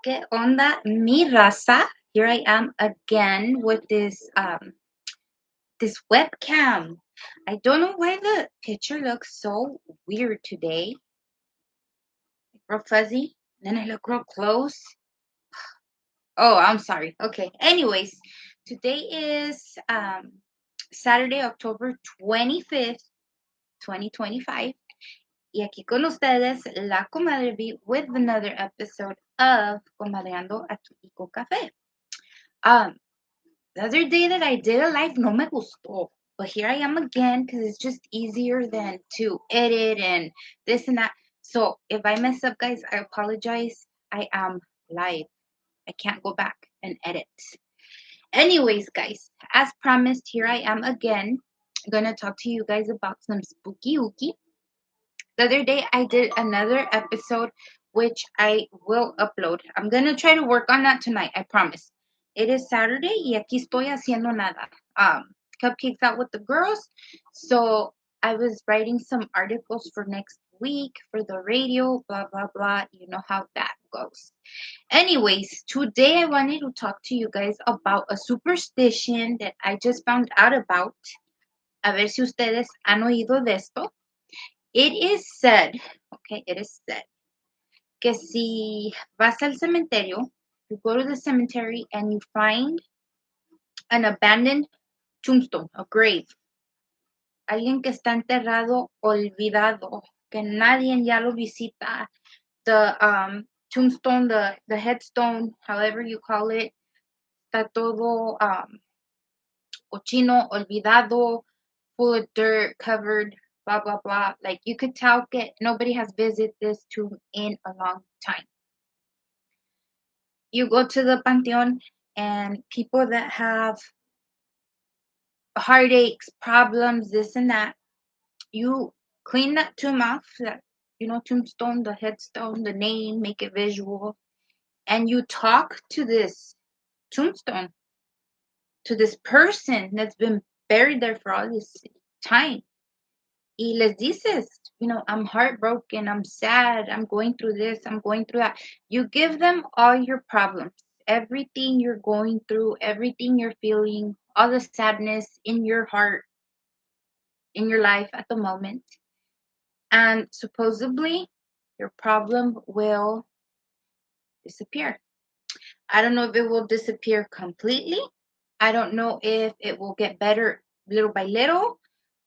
¿Qué onda, mi raza? Here I am again with this webcam. I don't know why the picture looks so weird today. Real fuzzy. Then I look real close. Oh, I'm sorry. Okay. Anyways, today is Saturday, October 25th, 2025. Y aquí con ustedes, la Comadre B with another episode of Comadreando aquí y con café. The other day that I did a live, no me gustó. But here I am again because it's just easier than to edit and this and that. So if I mess up, guys, I apologize. I am live. I can't go back and edit. Anyways, guys, as promised, here I am again. I'm going to talk to you guys about some spooky ooky. The other day, I did another episode, which I will upload. I'm going to try to work on that tonight, I promise. It is Saturday y aquí estoy haciendo nada. Cupcakes out with the girls. So I was writing some articles for next week for the radio, blah, blah, blah. You know how that goes. Anyways, today I wanted to talk to you guys about a superstition that I just found out about. A ver si ustedes han oído de esto. It is said, okay, it is said, que si vas al cementerio, you go to the cemetery and you find an abandoned tombstone, a grave, alguien que está enterrado, olvidado, que nadie ya lo visita, the tombstone, the headstone, however you call it, está todo cochino, olvidado, full of dirt, covered, blah, blah, blah. Like, you could tell que nobody has visited this tomb in a long time. You go to the pantheon, and people that have heartaches, problems, this and that, you clean that tomb off, that, tombstone, the headstone, the name, make it visual, and you talk to this tombstone, to this person that's been buried there for all this time. Y les dices, I'm heartbroken, I'm sad, I'm going through this, I'm going through that. You give them all your problems, everything you're going through, everything you're feeling, all the sadness in your heart, in your life at the moment. And supposedly, your problem will disappear. I don't know if it will disappear completely. I don't know if it will get better little by little.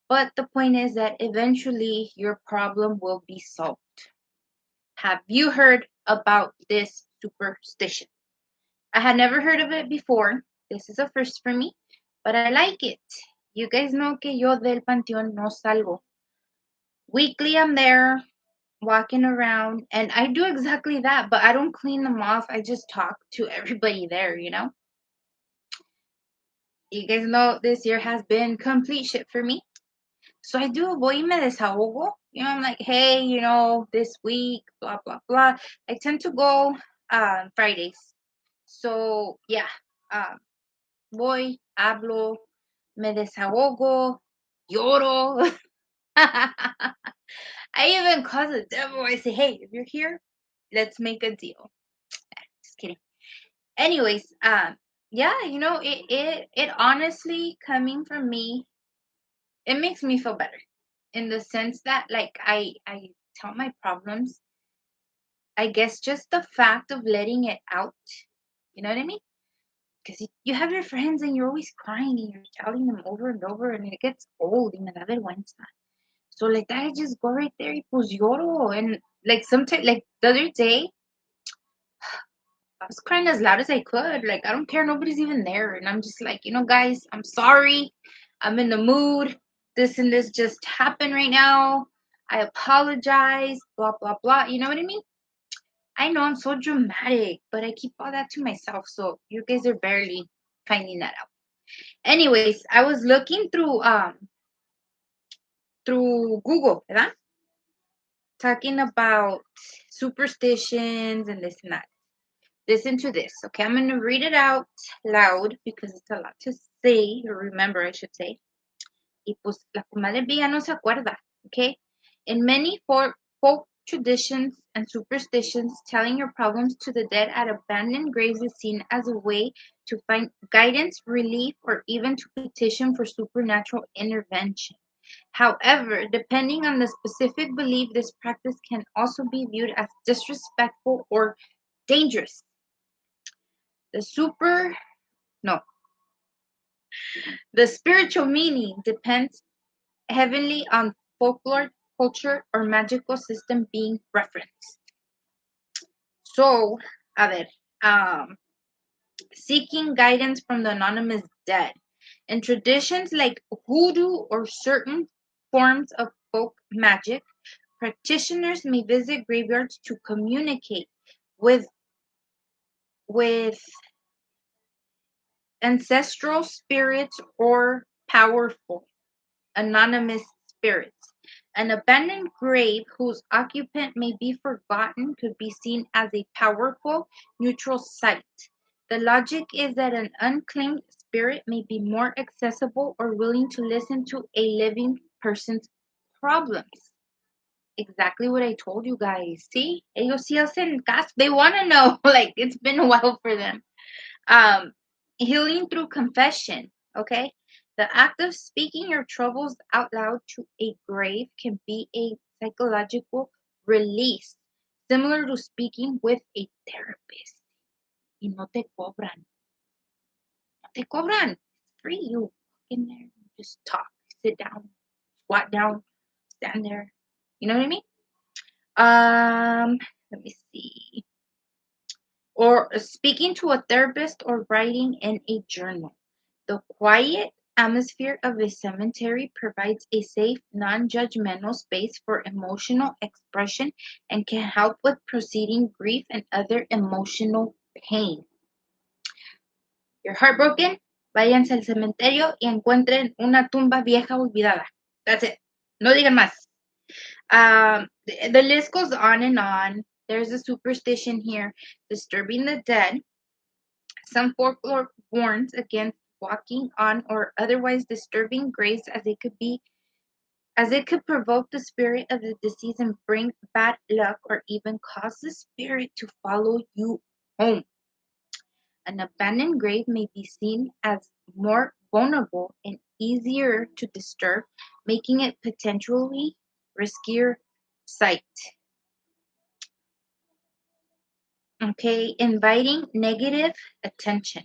But the point is that eventually your problem will be solved. Have you heard about this superstition? I had never heard of it before. This is a first for me, but I like it. You guys know que yo del panteón no salgo. Weekly I'm there walking around and I do exactly that, but I don't clean them off. I just talk to everybody there, You guys know this year has been complete shit for me. So I do voy y me desahogo. I'm like, hey, this week, blah, blah, blah. I tend to go Fridays. So, yeah, voy, hablo, me desahogo, lloro. I even call the devil. I say, hey, if you're here, let's make a deal. Just kidding. Anyways, yeah, it honestly, coming from me, it makes me feel better. In the sense that, like, I tell my problems. I guess just the fact of letting it out, you know what I mean? Because you have your friends and you're always crying and you're telling them over and over, and it gets old y me da vergüenza. So like that, I just go right there y pues lloro. And like sometimes, like the other day, I was crying as loud as I could. Like, I don't care, nobody's even there. And I'm just like, guys, I'm sorry. I'm in the mood. This and this just happened right now. I apologize, blah, blah, blah. You know what I mean? I know I'm so dramatic, but I keep all that to myself. So you guys are barely finding that out. Anyways, I was looking through Google, ¿verdad? Talking about superstitions and this and that. Listen to this, okay? I'm going to read it out loud because it's a lot to say, or remember, I should say. Y pues la comadre Villa no se acuerda, okay? In many traditions and superstitions, telling your problems to the dead at abandoned graves is seen as a way to find guidance, relief, or even to petition for supernatural intervention. However, depending on the specific belief, this practice can also be viewed as disrespectful or dangerous. The super no, the spiritual meaning depends heavily on folklore, culture, or magical system being referenced. So, a ver, um, seeking guidance from the anonymous dead. In traditions like hoodoo or certain forms of folk magic, practitioners may visit graveyards to communicate with with ancestral spirits or powerful anonymous spirits. An abandoned grave whose occupant may be forgotten could be seen as a powerful, neutral site. The logic is that an unclaimed spirit may be more accessible or willing to listen to a living person's problems. Exactly what I told you guys. See? Ellos sí hacen caso. They want to know. Like, it's been a while for them. Um, Healing through confession, okay? The act of speaking your troubles out loud to a grave can be a psychological release, similar to speaking with a therapist. Y no te cobran. No te cobran. It's free. You walk in there, just talk, sit down, squat down, stand there. You know what I mean? Let me see. Or speaking to a therapist or writing in a journal. The quiet atmosphere of a cemetery provides a safe, non-judgmental space for emotional expression and can help with proceeding grief and other emotional pain. You're heartbroken? Váyanse al cementerio y encuentren una tumba vieja olvidada. That's it. No digan más. The list goes on and on. There's a superstition here, disturbing the dead. Some folklore warns against walking on or otherwise disturbing graves as it could provoke the spirit of the deceased and bring bad luck or even cause the spirit to follow you home. An abandoned grave may be seen as more vulnerable and easier to disturb, making it potentially riskier site. Okay, inviting negative attention.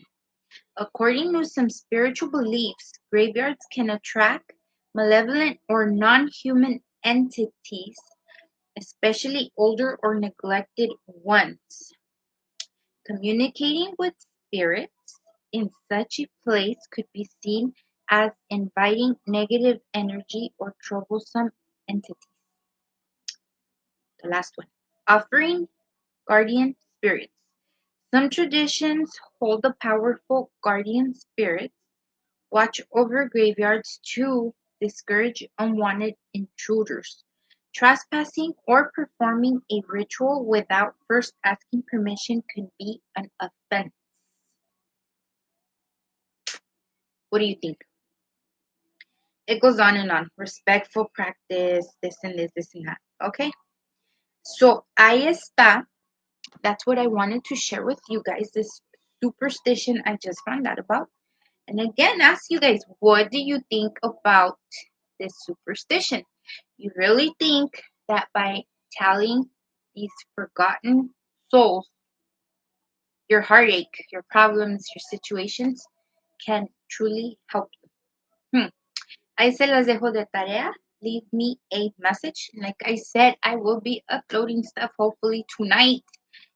According to some spiritual beliefs, graveyards can attract malevolent or non-human entities, especially older or neglected ones. Communicating with spirits in such a place could be seen as inviting negative energy or troublesome entities. The last one, offering guardian spirits. Some traditions hold the powerful guardian spirits watch over graveyards to discourage unwanted intruders. Trespassing or performing a ritual without first asking permission can be an offense. What do you think? It goes on and on. Respectful practice, this and this and that. Okay? So, ahí está. That's what I wanted to share with you guys. This superstition I just found out about. And again, ask you guys, what do you think about this superstition? You really think that by telling these forgotten souls your heartache, your problems, your situations can truly help you? Ahí se las dejo de tarea. Leave me a message. Like I said, I will be uploading stuff hopefully tonight.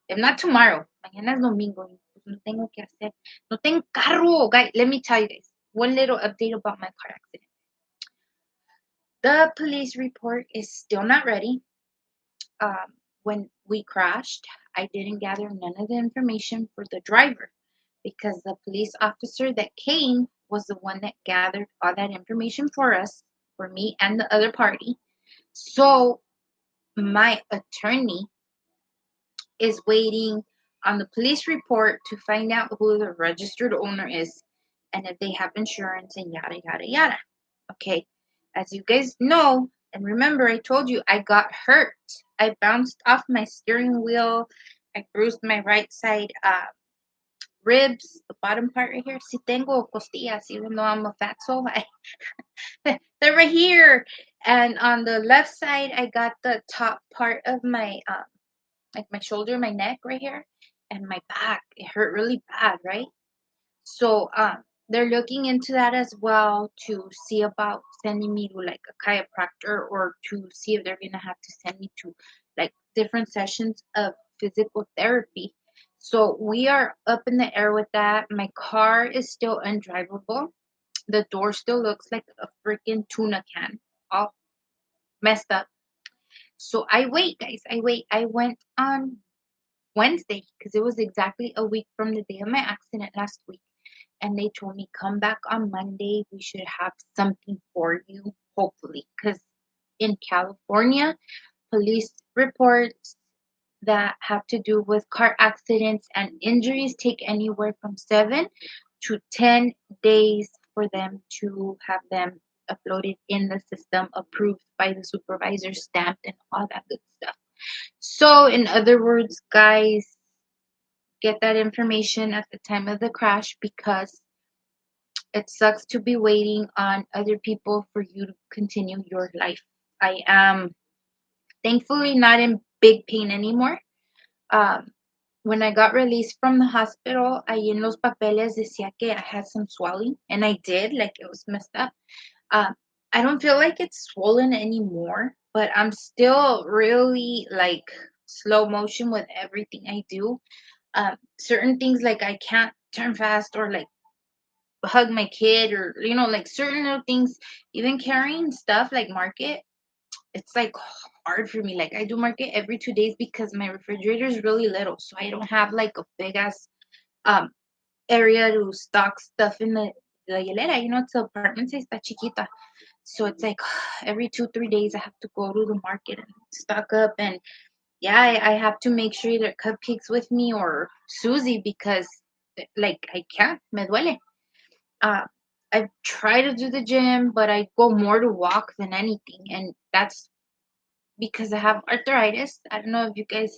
If not tomorrow. Mañana es domingo. No tengo que hacer. No tengo carro. Guys, let me tell you guys. One little update about my car accident. The police report is still not ready. When we crashed, I didn't gather none of the information for the driver because the police officer that came was the one that gathered all that information for us, for me and the other party. So my attorney is waiting on the police report to find out who the registered owner is and if they have insurance and yada yada yada. Okay, as you guys know, And remember, I told you I got hurt. I bounced off my steering wheel. I bruised my right side ribs, the bottom part right here. Si tengo costillas, even though I'm a fatso, they're right here. And on the left side, I got the top part of my like my shoulder, my neck right here, and my back. It hurt really bad, right? So they're looking into that as well to see about sending me to like a chiropractor or to see if they're gonna have to send me to like different sessions of physical therapy. So we are up in the air with that. My car is still undrivable. The door still looks like a freaking tuna can, all messed up. So I wait, guys. I wait. I went on Wednesday because it was exactly a week from the day of my accident last week. And they told me, come back on Monday. We should have something for you, hopefully. Because in California, police reports that have to do with car accidents and injuries take anywhere from 7 to 10 days for them to have them uploaded in the system, approved by the supervisor, stamped, and all that good stuff. So, in other words, guys, get that information at the time of the crash because it sucks to be waiting on other people for you to continue your life. I am thankfully not in big pain anymore. Um, when I got released from the hospital, ahí en los papeles decía que I had some swelling, and I did, like it was messed up. Um, I don't feel like it's swollen anymore, but I'm still really like slow motion with everything I do. Certain things like I can't turn fast or like hug my kid or like certain little things, even carrying stuff like market, it's like hard for me. Like I do market every 2 days because my refrigerator is really little, so I don't have like a big ass um area to stock stuff in the hielera. It's an apartment size, está chiquita, so it's like every 2 3 days I have to go to the market and stock up. And yeah, I have to make sure that cupcakes with me or Susie because like I can't, me duele. uh, I try to do the gym, but I go more to walk than anything, and that's because I have arthritis. I don't know if you guys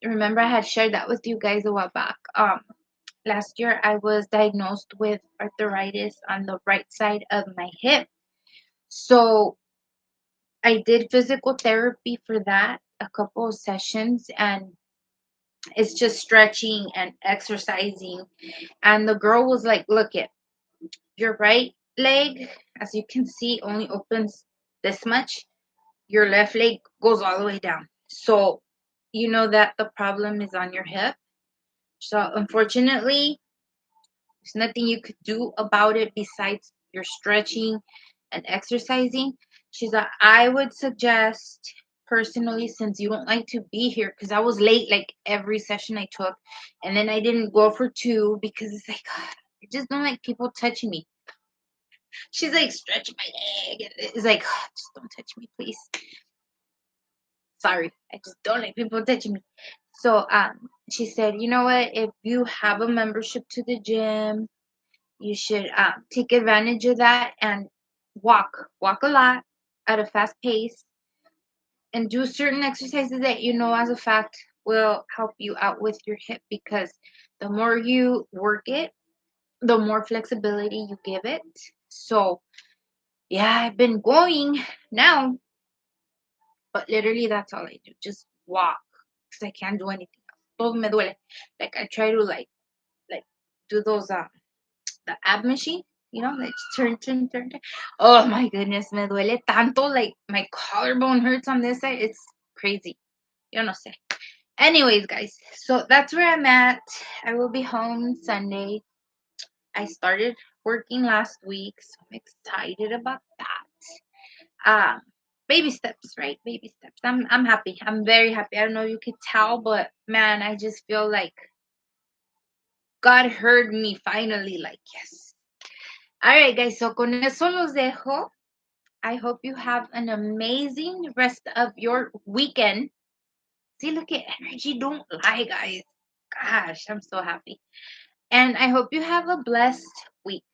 remember, I had shared that with you guys a while back. Last year I was diagnosed with arthritis on the right side of my hip, so I did physical therapy for that, a couple of sessions, and it's just stretching and exercising. And the girl was like, "Look it, your right leg, as you can see, only opens this much. Your left leg goes all the way down. So you know that the problem is on your hip. So unfortunately, there's nothing you could do about it besides your stretching and exercising." She's like, "I would suggest personally, since you don't like to be here, because I was late like every session I took, and then I didn't go for two because it's like, I just don't like people touching me." She's like, "Stretch my leg." It's like, just don't touch me, please. Sorry, I just don't like people touching me. So she said, "You know what? If you have a membership to the gym, you should take advantage of that and walk a lot at a fast pace, and do certain exercises that as a fact will help you out with your hip, because the more you work it, the more flexibility you give it." So yeah, I've been going now, but literally that's all I do. Just walk because I can't do anything else. Todo me duele. Like I try to like do those the ab machine, like turn. Oh my goodness, me duele tanto. Like my collarbone hurts on this side. It's crazy. Yo no sé. Anyways, guys, so that's where I'm at. I will be home Sunday. I started working last week, so I'm excited about that. Baby steps, right? Baby steps. I'm happy. I'm very happy. I don't know if you could tell, but man, I just feel like God heard me finally. Like, yes. All right, guys. So con eso los dejo. I hope you have an amazing rest of your weekend. See, look at energy. Don't lie, guys. Gosh, I'm so happy. And I hope you have a blessed week,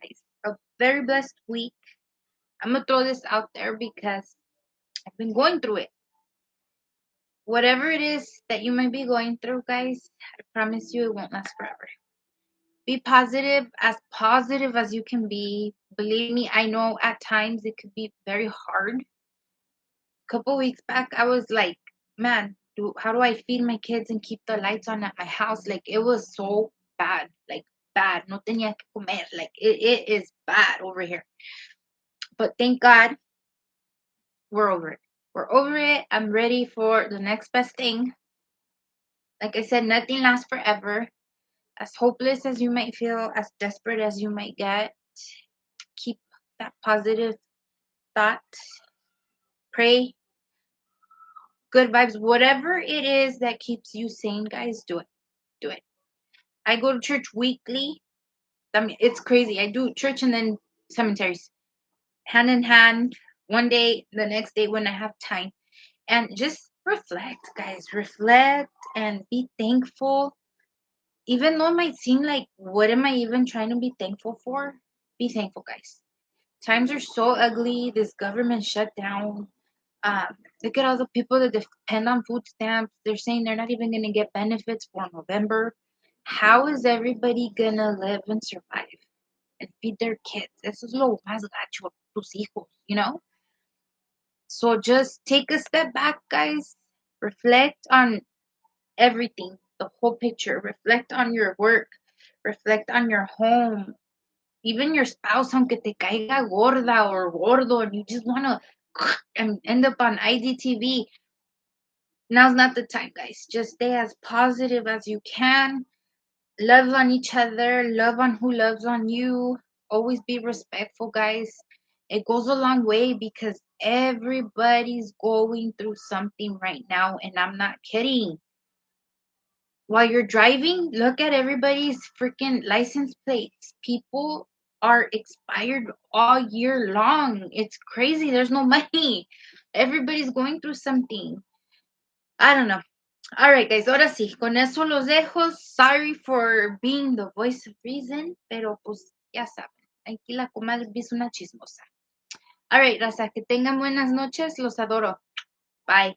guys. A very blessed week. I'm gonna throw this out there because I've been going through it. Whatever it is that you might be going through, guys, I promise you it won't last forever. Be positive as you can be. Believe me, I know at times it could be very hard. A couple weeks back, I was like, man, how do I feed my kids and keep the lights on at my house? Like, it was so bad. Like, bad. No tenía que comer. Like, it is bad over here. But thank God we're over it. We're over it. I'm ready for the next best thing. Like I said, nothing lasts forever. As hopeless as you might feel, as desperate as you might get, keep that positive thought. Pray, good vibes, whatever it is that keeps you sane, guys, do it. Do it. I go to church weekly. I mean, it's crazy. I do church and then cemeteries, hand in hand, one day, the next day when I have time. And just reflect, guys. Reflect and be thankful. Even though it might seem like, what am I even trying to be thankful for? Be thankful, guys. Times are so ugly. This government shut down. Look at all the people that depend on food stamps. They're saying they're not even going to get benefits for November. How is everybody going to live and survive and feed their kids? Eso es lo más gacho, tus hijos, you know? So just take a step back, guys. Reflect on everything, the whole picture. Reflect on your work. Reflect on your home. Even your spouse, aunque te caiga gorda or gordo, and you just want to and end up on IGTV, now's not the time, guys. Just stay as positive as you can. Love on each other. Love on who loves on you. Always be respectful, guys. It goes a long way because everybody's going through something right now, and I'm not kidding. While you're driving, look at everybody's freaking license plates. People are expired all year long. It's crazy. There's no money. Everybody's going through something. I don't know. All right, guys. Ahora sí, con eso los dejo. Sorry for being the voice of reason, pero pues ya saben. Aquí la comadre es una chismosa. All right, raza, que tengan buenas noches. Los adoro. Bye.